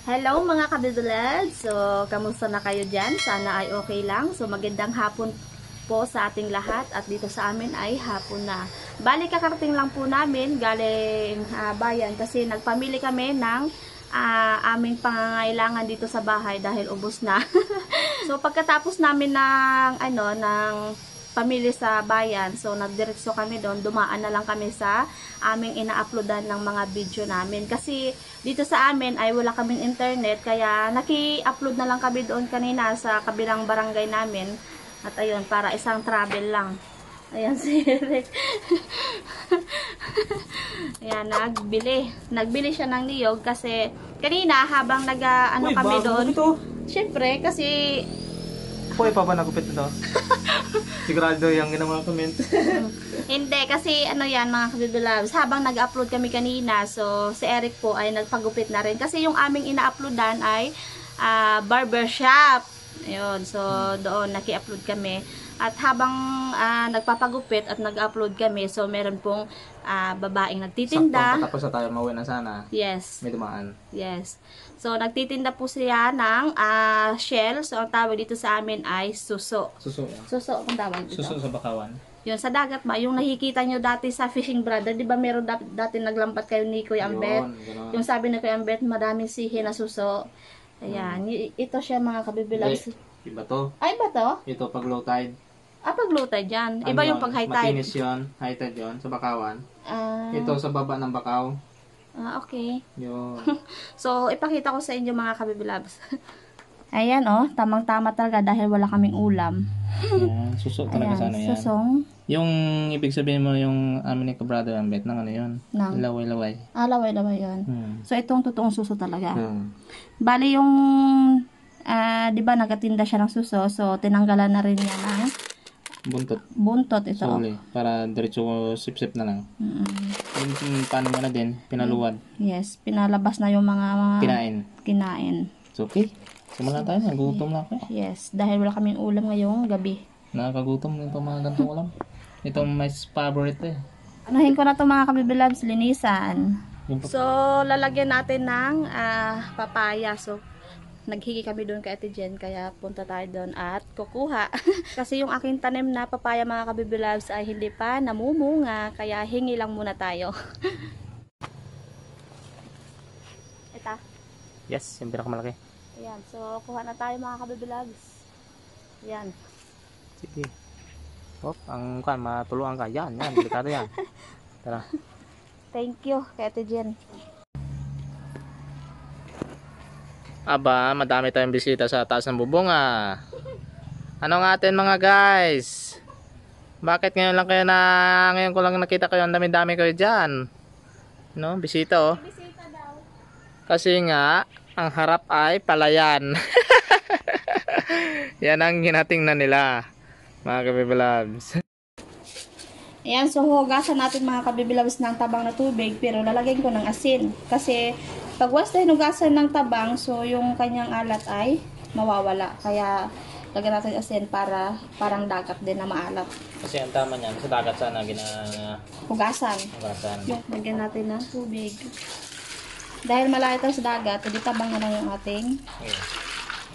Hello mga kabidulad! So, kamusta na kayo dyan? Sana ay okay lang. So, magandang hapon po sa ating lahat at dito sa amin ay hapon na. Bali, kakarating lang po namin galing bayan kasi nagpamili kami ng aming pangangailangan dito sa bahay dahil ubos na. So, pagkatapos namin ng pamili sa bayan, so nagdiretso kami doon, dumaan na lang kami sa aming ina-uploadan ng mga video namin. Kasi dito sa amin ay wala kaming internet, kaya naki-upload na lang kami doon kanina sa kabilang barangay namin. At ayun, para isang travel lang. Ayan si Eric. Ayan, nagbili siya ng niyog kasi kanina habang kami doon. Syempre, kasi Uy, pa ba nagupit ito? Sigurado yung mga comment. hindi, kasi yan mga kabibilabs, habang nag-upload kami kanina, so si Eric po ay nagpagupit na rin. Kasi yung aming ina-uploadan ay barbershop. Ayun, so doon naki-upload kami. At habang nagpapagupit at nag-upload kami, so meron pong babaeng nagtitinda. Sakto patapos na tayo, mauwi na sana. Yes. May dumaan. Yes. So, nagtitinda po siya ng shell. So, ang tawag dito sa amin ay suso. Suso yan. Suso, ang tawag dito. Suso sa bakawan. Yun, sa dagat ba? Yung nakikita nyo dati sa Fishing Brother, di ba meron dati naglambat kayo ni Kuya Ambet? Yung sabi ni Kuya Ambet, madaming sihi na suso. Ayan. Ito siya mga kabibilabs. Iba to. Ay, ba to? Ito pag low tide. Pag low tide dyan. Iba yung pag high tide. Matinis yun. High tide yun. Sa bakawan. Ito sa baba ng bakaw. Okay. Yun. So, ipakita ko sa inyo mga kabibilabs. Ayan, tamang-tama talaga dahil wala kaming ulam. Suso talaga sana yan. Susong. Yung ibig sabihin mo yung amin ni Brother Ambet ng ano yun? Laway-laway. Laway-laway yun. So, itong totoong suso talaga. Bali yung, di ba nagatinda siya ng suso, so tinanggalan na rin niya ng buntot ito. Suli, para diretso sip-sip na lang. Yung paano mo na din, pinaluwad. Yes, pinalabas na yung mga kinain. It's okay. Simula tayo, nagutom na ako. Yes, dahil wala kaming ulam ngayong gabi. Nakakagutom din itong mga gantong ulam. Itong my favorite eh. Anuhin ko na ito mga kabibilabs, linisan. So, lalagyan natin ng papaya. So, naghingi kami doon kay Ate Jen, kaya punta tayo doon at kukuha. Kasi yung aking tanim na papaya mga kabibilabs ay hindi pa namumunga, kaya hingi lang muna tayo. Ito. Yes, yung pinakamalaki. Ayan, so kuha na tayo mga kabibilabs. Ayan. Sige. Hop, ang matuluan ka. Yan, delikado yan. Tara. Thank you kay Ate Jen. Aba, madami tayong bisita sa taas ng bubunga. Ano nga atin mga guys? Bakit ngayon ko lang nakita kayo, ang dami-dami kayo dyan? No, bisita oh. Bisita daw. Kasi nga, ang harap ay palayan. Yan ang ginatingnan nila, mga kabibilabs. Ayan, so hugasan natin mga kabibilabs ng tabang na tubig, pero lalagyan ko ng asin. Kasi pag once na hinugasan ng tabang, so yung kanyang alat ay mawawala. Kaya lagyan natin asin para parang dagat din na maalat. Kasi ang tama niyan, sa dagat sana Hugasan. Yung lagyan natin ng tubig. Dahil malayo tayo sa dagat, hindi tabang na lang yung ating.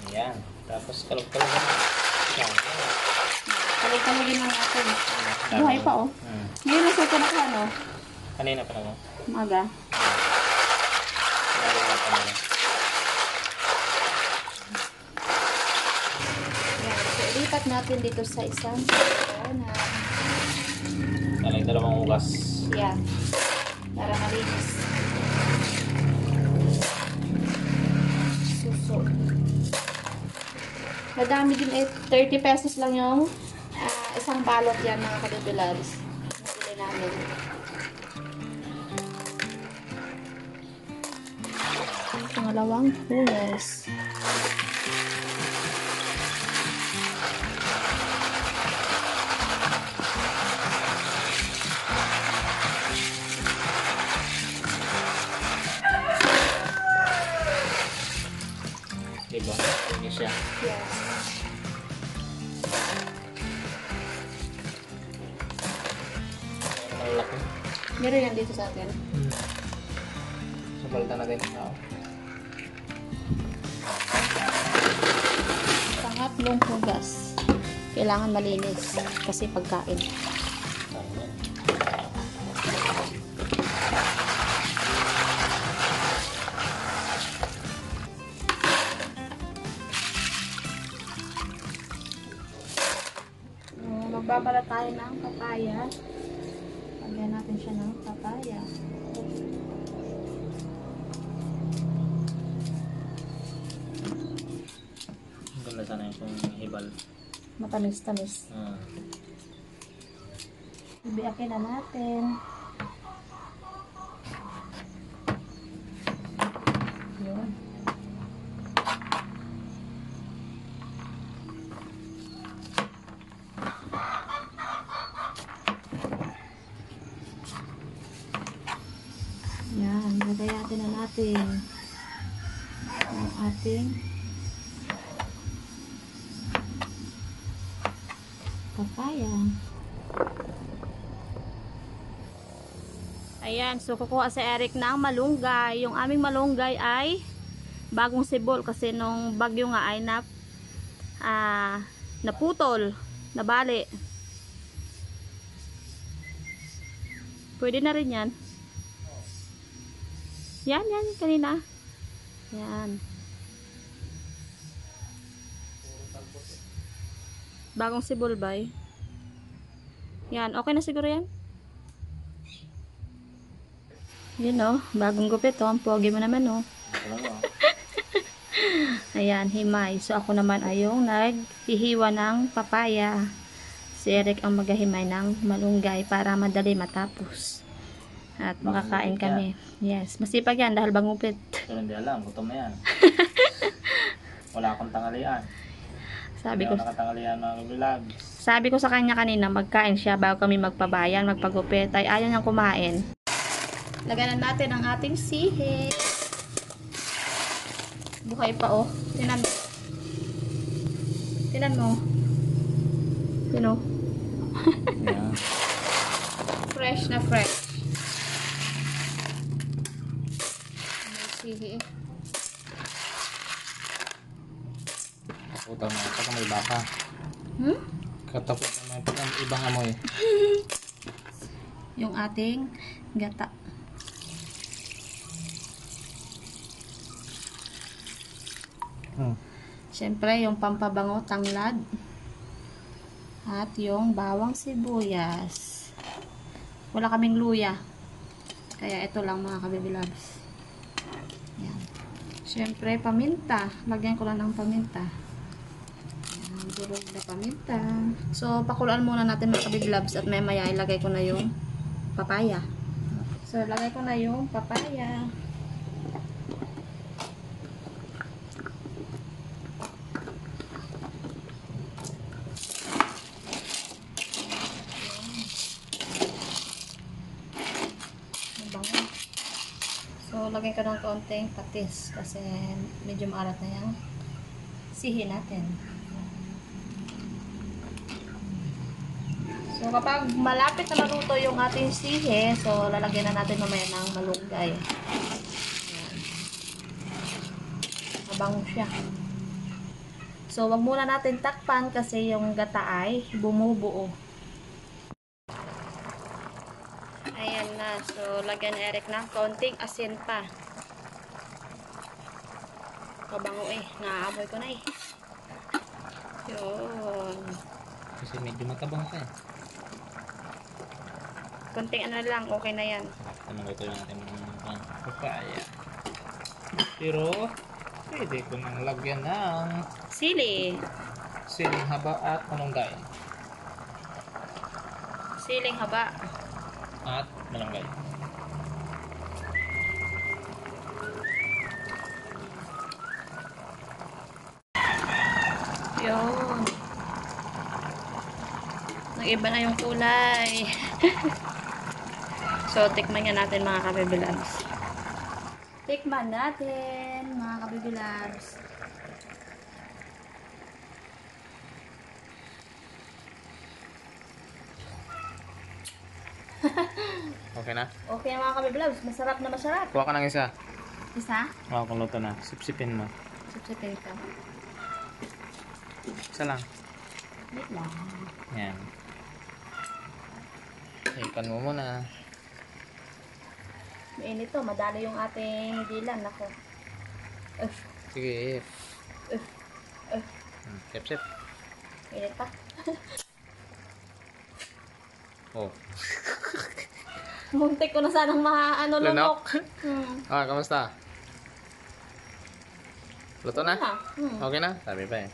Ayan. Tapos kalog-kalog na. Kalog-kalogin lang natin. Buhay pa oh. Ngayon na sa pinaka Kanina pa naman. Maga. Lipat natin dito sa isang na Dalawang ugas. yan, para malinis. Suso. Madami din 30 pesos lang yung isang balot yan mga kabibilabs. Nabili namin. Pangalawang hulas. Diba? Ini siya. Yes. Malaki. Meron yan dito sa atin. So, palitan natin. tatlong hugas. Kailangan malinis kasi pagkain. Magbabalat tayo ng papaya. Lagyan natin siya ng papaya. Ganda sana yung hibal. Matamis-tamis. Ibiakin na natin. Yun. Yan, lagayatin na natin ang ating papaya. Ayan, so kukuha si Eric ng malunggay. Yung aming malunggay ay bagong sibol kasi nung bagyo nga ay naputol, nabali. Pwede na rin yan. Yan, kanina. Yan. Bagong sibol ba? Yan, okay na siguro yan. Yun o, bagong gupit o. Ang pogi mo naman o. Ayan, himay. So ako naman ay yung naghihiwa ng papaya. Si Eric ang maghahimay ng malunggay para madali matapos. At makakain kami. Yes, masipag yan dahil bangupit. Pero hindi alam, gutom na yan. Wala akong tangalian. Sabi ko sa kanya kanina, magkain siya bago kami magpabayan, magpagupit. Ay ayaw niyang kumain. Lagayan natin ang ating sihig. Buhay pa oh. Tinan mo. Sino? Yeah. Fresh na fresh. Sihig. Utang na pag may baka. Katapos naman pag ang ibang amoy. Yung ating gata. Siyempre, yung pampabango tanglad. At yung bawang sibuyas. Wala kaming luya. Kaya ito lang mga kabibilabs. Yan. Siyempre, paminta. Lagyan ko lang ng paminta. Yan, durog na paminta. So, pakuluan muna natin mga kabibilabs at maya ilagay ko na yung papaya. So, lagay ko na yung papaya. So, lagay ko ng konting patis kasi medyo maalat na yung sihi natin. So, kapag malapit na maluto yung ating sihi, so, lalagyan na natin mamaya ng malunggay. Ayan. Mabango siya. So, wag muna natin takpan kasi yung gata ay bumubuo. Ayan na. So, lagyan ni Eric ng konting asin pa. Kabango eh. Naaamoy ko na eh. Yun. Kasi medyo matabang ka eh. Konting ano lang. Okay na yan. Tanong ito yung ating papaya. Pero, pwede ko nang lagyan ng Sili. siling haba at malunggay. Siling haba. At malunggay. Yun. Nag-iba na yung kulay. So, tikman nga natin mga kabibilabs. Tikman natin mga kabibilabs. Okay na? Okay mga kabibilabs. Masarap na masarap. Kuha ka ng isa. Isa? Kuha kung luto na. Sipsipin mo. Sipsipin ka. Isa lang. Wait lang. Yan. Ipan mo muna. Mainit to, madali yung ating dilan. Ako. Sige. Sip, sip. Mainit pa. Oh. Muntik ko na sanang Lunok? lunok. Kamusta? Luto na? Okay. Okay na? Sabi pa eh.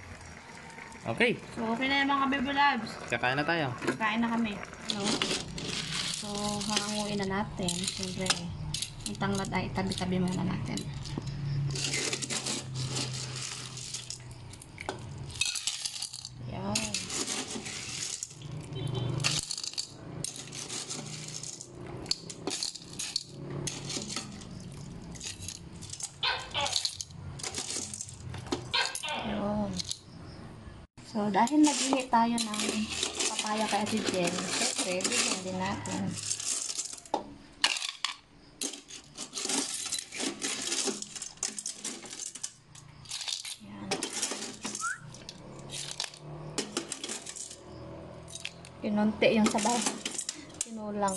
Okay. So, okay na yung mga baby loves. Kakain na tayo. Kain na kami. No? So, hanguin na natin. Siyempre, ang tanglad ay itabi-tabi muna natin. Yan. Yun. So, dahil nag-ihi tayo ng papaya kay Ate Jen, syempre, bigyan din natin. Yan. Pinunti yung sabaw. Pinulang.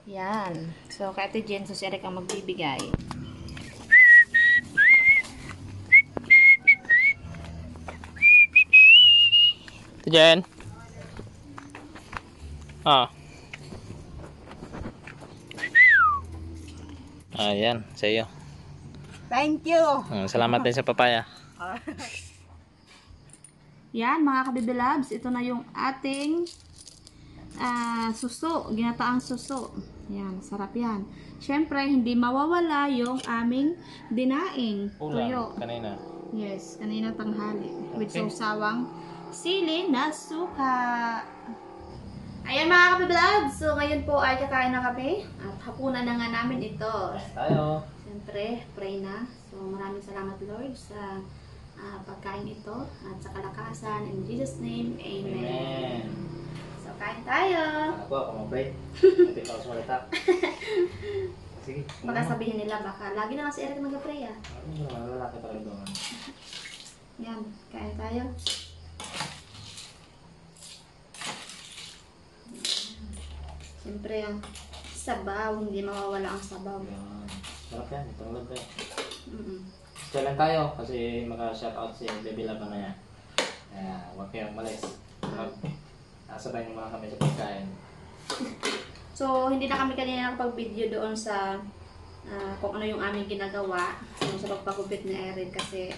Yan. So, kay Ate Jen, so si Eric ang magbibigay. Jen. Ayan, sa iyo. Thank you. Salamat din sa papaya. Yan, mga kabibilabs, ito na yung ating suso, ginataang suso. Yan, sarap yan. Siyempre, hindi mawawala yung aming dinaing tuyo. Kanina. Yes, kanina tanghali. With Okay. sawsawang sili na suka. Ayan mga kabibilabs, so ngayon po ay kakain na kami. At hapunan na nga namin ito. Tayo. Siyempre, pray na. So, maraming salamat Lord sa pagkain ito at sa kalakasan. In Jesus' name, Amen. So, kain tayo. Ako, pray. Hindi pa ako sumalita. Sige. Baka sabihin nila, baka lagi na lang si Eric mag-pray ah. Lalaki talaga doon. Yan, kain tayo. Siyempre, ang sabaw, hindi mawawala ang sabaw. Sarap yan. Itong love eh. Mm-mm. Tayo kasi maka-shoutout si Baby Love mamaya. Huwag kayong malis. Nasabay naman kami sa pagkain. So, hindi na kami kanina nakapag-video doon sa kung ano yung aming ginagawa sa pagpagupit ni Erin kasi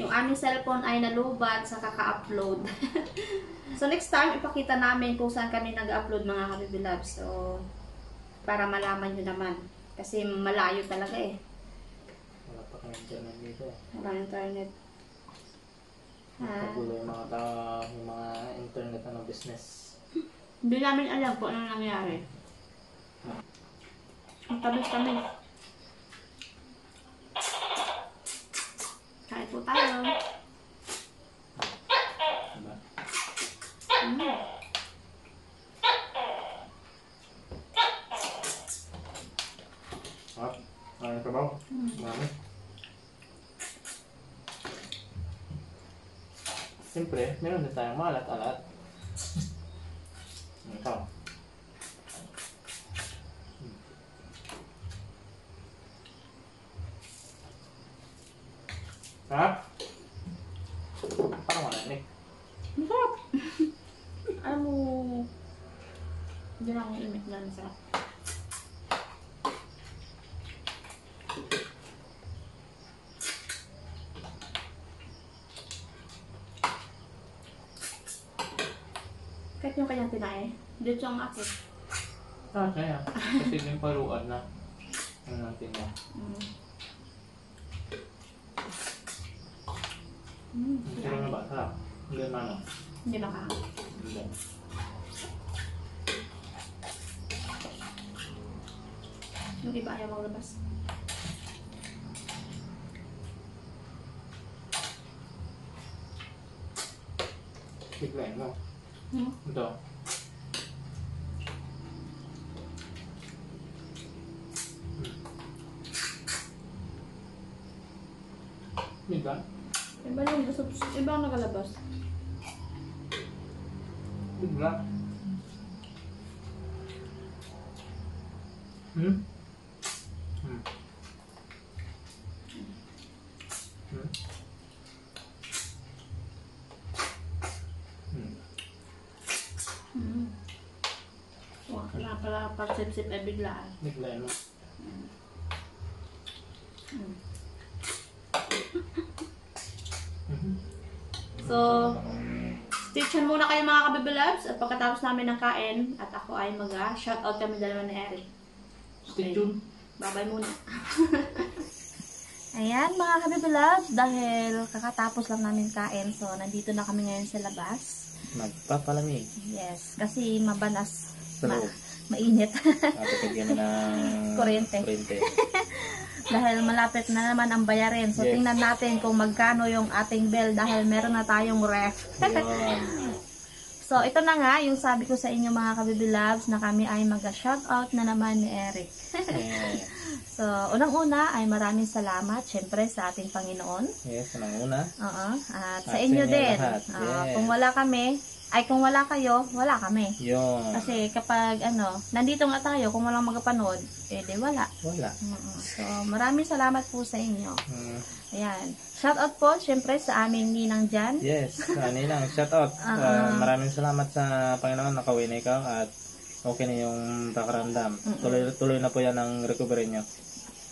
yung aming cellphone ay nalubat sa kaka-upload. So, next time, ipakita namin kung saan kami nag-upload mga kabibilab. So, para malaman nyo naman. Kasi malayo talaga eh. Wala pa kami internet dito eh. Wala internet. Pagulo yung yung mga internet business. Hindi namin alam kung ano nangyari. Ang tabis kami. Kain po tayo. Diba? Ano ka ba? Marami. Siyempre, meron din tayong malat-alat. Ikaw. Ha? Parang malanik. Masarap! Alam mo, hindi na akong imit na masarap. Kahit yung kanyang tinae, dito ang ako. Kaya. Kasi yung paruan na. Ano natin mo? Pero na ba? Sarap. Hindi na ano. Hindi ba ka? Hindi. Yung iba ayaw maglabas. Biglayin mo. Hmm? Ito. Bigla. Iba yung iba ang nakalabas. Diba? Hmm? Hmm. Hmm. Hmm. Wala pala pagsip-sip ay biglaan. Bigla mo. So, stitchan muna kayo mga kabibilabs at pagkatapos namin ng kain at ako ay mag-shoutout kami dalawa ni Eric. Stay tuned. Bye-bye muna. Ayan mga kabibilabs, dahil kakatapos lang namin kain, so nandito na kami ngayon sa labas. Magpapalamig. Yes, kasi mabanas, Sa loob. mainit. Natipigyan na ng Kuryente. Dahil malapit na naman ang bayarin. So, Yes. tingnan natin kung magkano yung ating bill dahil meron na tayong ref. Yun. So, ito na nga yung sabi ko sa inyo mga kabibilabs na kami ay mag-shoutout na naman ni Eric. Yeah. So, unang-una ay maraming salamat syempre sa ating Panginoon. Yes, unang-una. Oo. At sa At inyo sa inyo din. lahat. Yes. Kung wala kami, kung wala kayo, wala kami. Yun. Kasi kapag nandito nga tayo, kung walang magpanood, di wala. Wala. So, maraming salamat po sa inyo. Mm. Ayan. Shoutout po, syempre, sa aming ninang dyan. Yes, lang. Shout out. Maraming salamat sa Panginoon, nakawin na ikaw at okay na yung pakaramdam. Tuloy na po yan ang recovery nyo.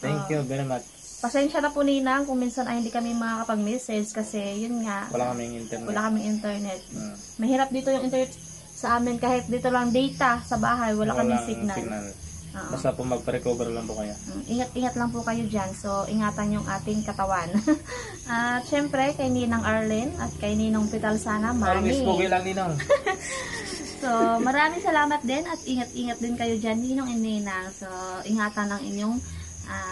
Thank you very much. Pasensya na po ninang kung minsan ay hindi kami makakapag-message kasi yun nga, Wala kaming internet. wala kaming internet. Mm. Mahirap dito yung internet sa amin kahit dito lang data sa bahay, wala kaming Walang signal. Oo. Basta po magpa-recover lang po kayo. Ingat-ingat lang po kayo dyan. So, ingatan yung ating katawan. At syempre, kay Ninang Arlen at kay Ninong Pital sana, Always mami. pogi lang ninong. So, maraming salamat din at ingat-ingat din kayo dyan, Ninong and Ninang. So, ingatan ang inyong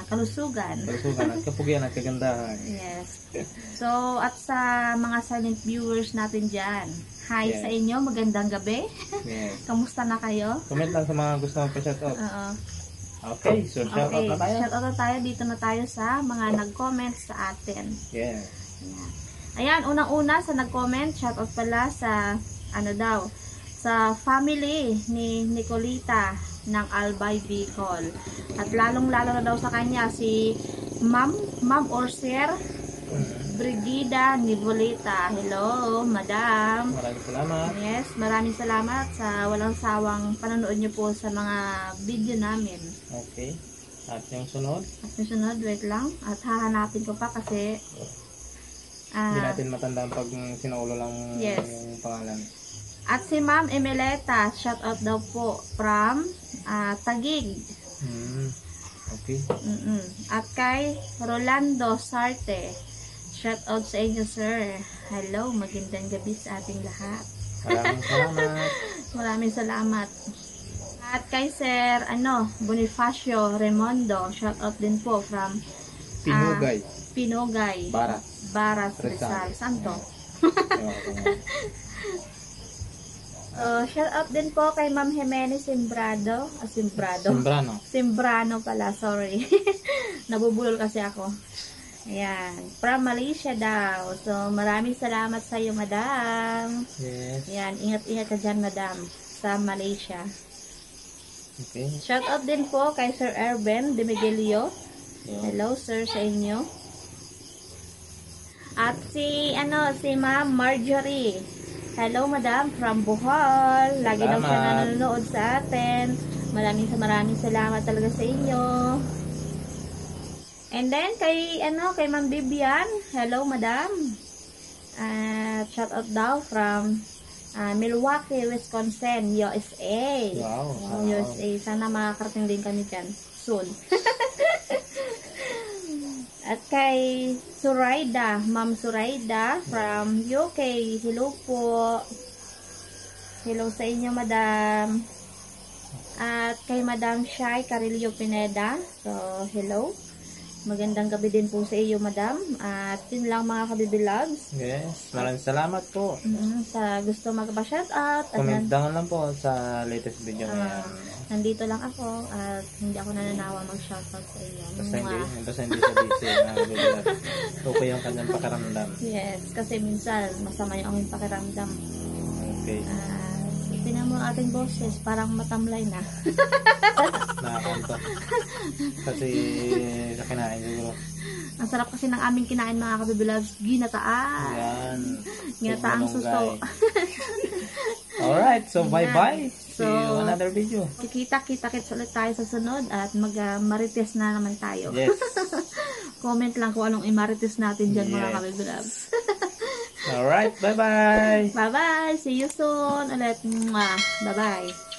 kalusugan. Kalusugan at kapugian at kagandahan. Yes. So, at sa mga silent viewers natin dyan, hi Yes. sa inyo, magandang gabi. Yes. Kamusta na kayo? Comment lang sa mga gusto mong pa-shout out. Oo. Okay, so shout out na tayo. Shout out na tayo. Dito na tayo sa mga nag-comment sa atin. Yes. Ayan, unang-una sa nag-comment, shout out pala sa, sa family ni Nicolita ng Albay Bicol. At lalong-lalo na daw sa kanya si Ma'am or Sir Brigida Nivolita. Hello, Madam. Maraming salamat. Yes, maraming salamat sa walang sawang panonood niyo po sa mga video namin. Okay. At yung sunod, At susunod, wait lang. At hahanapin ko pa kasi hindi natin matandaan pag sinaulo lang Yes. yung pangalan. at si Ma'am Emeleta, shout out daw po from Taguig. Okay. At kay Rolando Sarte, shout out sa inyo, sir. Hello, magandang gabi sa ating lahat. Maraming salamat. Maraming salamat. At kay Sir Bonifacio Remondo, shout out din po from Pinugay, Baras Rizal. Saan to? Shout out din po kay Ma'am Jimenez Sembrano. Sembrano pala, sorry. Nabubulol kasi ako. Ayan. From Malaysia daw. So, maraming salamat sa iyo, madam. Yes. Ayan. Ingat-ingat ka dyan, madam. Sa Malaysia. Okay. Shout out din po kay Sir Erben de Miguelio. Hello, sir, sa inyo. At si Ma'am Marjorie. Hello, madam, from Bohol. Lagi daw siya nanonood sa atin. Maraming salamat talaga sa inyo. And then, kay Ma'am Bibian. Hello, madam. Shout out daw from Milwaukee, Wisconsin, USA. Wow. USA. Sana makakarating din kami dyan soon. At kay Suraida, Ma'am Suraida from UK. Hello po. Hello sa inyo, madam. At kay Madam Shai Carillo Pineda. So, hello. Magandang gabi din po sa iyo, madam. At yun lang mga kabibilogs. Yes. Maraming salamat po. Sa gusto magpa-shoutout. Comment down lang po sa latest video na yan. Nandito lang ako at hindi ako nananawa mag-shoutout sa iyo. Basta hindi siya busy. Okay yung kanyang pakiramdam. Yes, kasi minsan masama yung aming pakiramdam. Okay. Tingnan mo ang ating boses, parang matamlay na. Nakakanto. Kasi sa kinain siguro. Ang sarap kasi ng aming kinain mga kabibilabs, ginataan. Yan. Ginataang suso. Alright, so bye-bye. See So, you another video. Kita-kits ulit tayo sa sunod at mag-marites na naman tayo. Yes. Comment lang kung anong imarites natin dyan mga Yes. kabibilabs. Alright, bye-bye. Bye-bye! See you soon ulit. Mwah. Bye-bye!